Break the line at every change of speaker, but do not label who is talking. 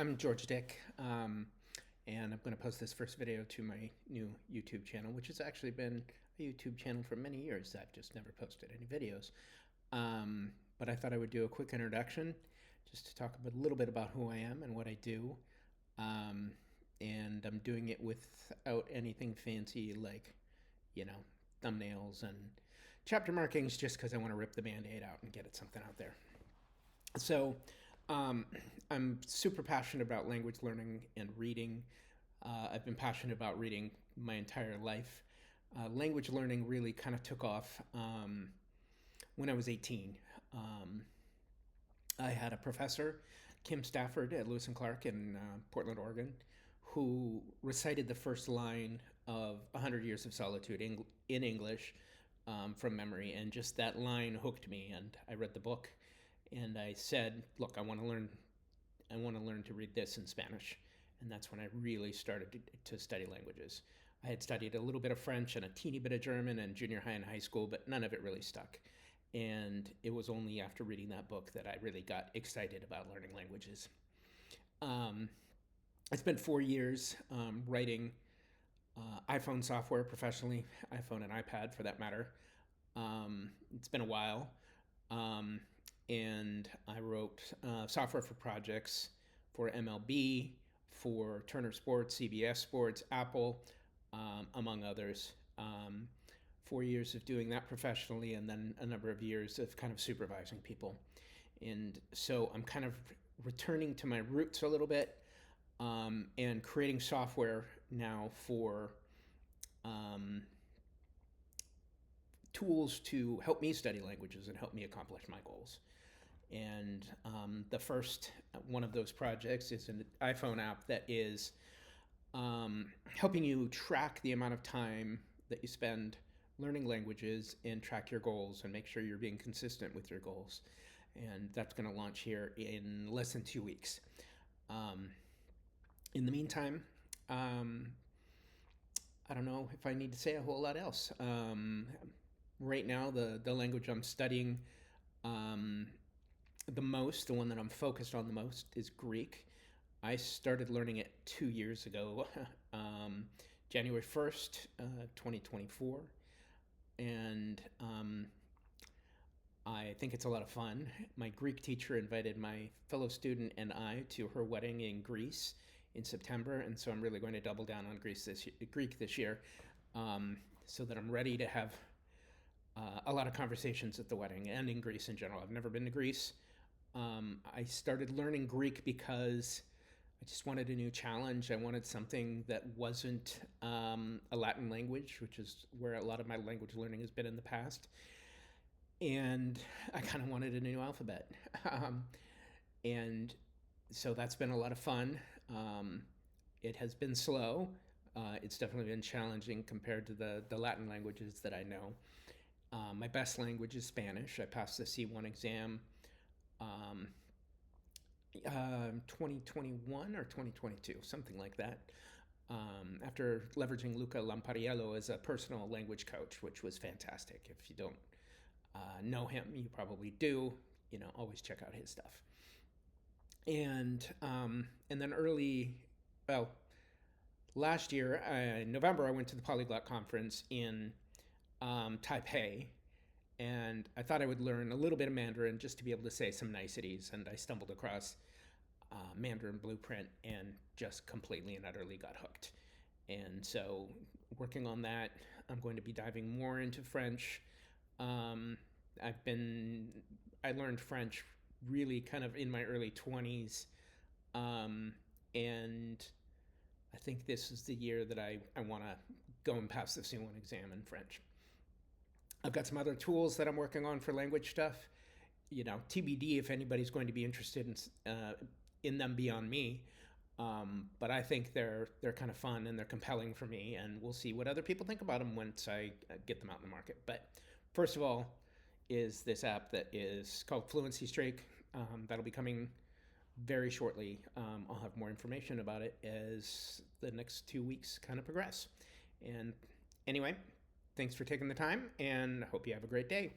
I'm George Dick, and I'm going to post this first video to my new YouTube channel, which has actually been a YouTube channel for many years. I've just never posted any videos. But I thought I would do a quick introduction just to talk a little bit about who I am and what I do. And I'm doing it without anything fancy like, you know, thumbnails and chapter markings, just because I want to rip the Band-Aid out and get something out there. So I'm super passionate about language learning and reading. I've been passionate about reading my entire life. Language learning really kind of took off when I was 18. I had a professor, Kim Stafford at Lewis and Clark in Portland, Oregon, who recited the first line of 100 Years of Solitude in English from memory, and just that line hooked me, and I read the book. And I said, look, I want to learn to read this in Spanish. And that's when I really started to study languages. I had studied a little bit of French and a teeny bit of German in junior high and high school, but none of it really stuck. And it was only after reading that book that I really got excited about learning languages. I spent 4 years writing iPhone software professionally, iPhone and iPad for that matter. It's been a while. And I wrote software for projects for MLB, for Turner Sports, CBS Sports, Apple, among others. 4 years of doing that professionally, and then a number of years of kind of supervising people. And so I'm kind of returning to my roots a little bit, and creating software now for tools to help me study languages and help me accomplish my goals. And the first one of those projects is an iPhone app that is helping you track the amount of time that you spend learning languages and track your goals and make sure you're being consistent with your goals. And that's going to launch here in less than 2 weeks. In the meantime, I don't know if I need to say a whole lot else. Right now, the language I'm studying the one that I'm focused on the most, is Greek. I started learning it 2 years ago, January 1st, 2024. And I think it's a lot of fun. My Greek teacher invited my fellow student and I to her wedding in Greece in September, and so I'm really going to double down on Greek this year, so that I'm ready to have a lot of conversations at the wedding and in Greece in general. I've never been to Greece. I started learning Greek because I just wanted a new challenge. I wanted something that wasn't a Latin language, which is where a lot of my language learning has been in the past. And I kind of wanted a new alphabet. And so that's been a lot of fun. It has been slow. It's definitely been challenging compared to the Latin languages that I know. My best language is Spanish. I passed the C1 exam 2021 or 2022, something like that, after leveraging Luca Lampariello as a personal language coach, which was fantastic. If you don't know him, you probably do. Always check out his stuff. And then last year, in November, I went to the Polyglot Conference in Taipei, and I thought I would learn a little bit of Mandarin just to be able to say some niceties, and I stumbled across Mandarin Blueprint and just completely and utterly got hooked. And so working on that, I'm going to be diving more into French. I learned French really kind of in my early 20s, and I think this is the year that I want to go and pass the C1 exam in French. I've got some other tools that I'm working on for language stuff. TBD if anybody's going to be interested in them beyond me. But I think they're kind of fun and they're compelling for me, and we'll see what other people think about them once I get them out in the market. But first of all is this app that is called Fluency Streak. That'll be coming very shortly. I'll have more information about it as the next 2 weeks kind of progress. And anyway, thanks for taking the time, and I hope you have a great day.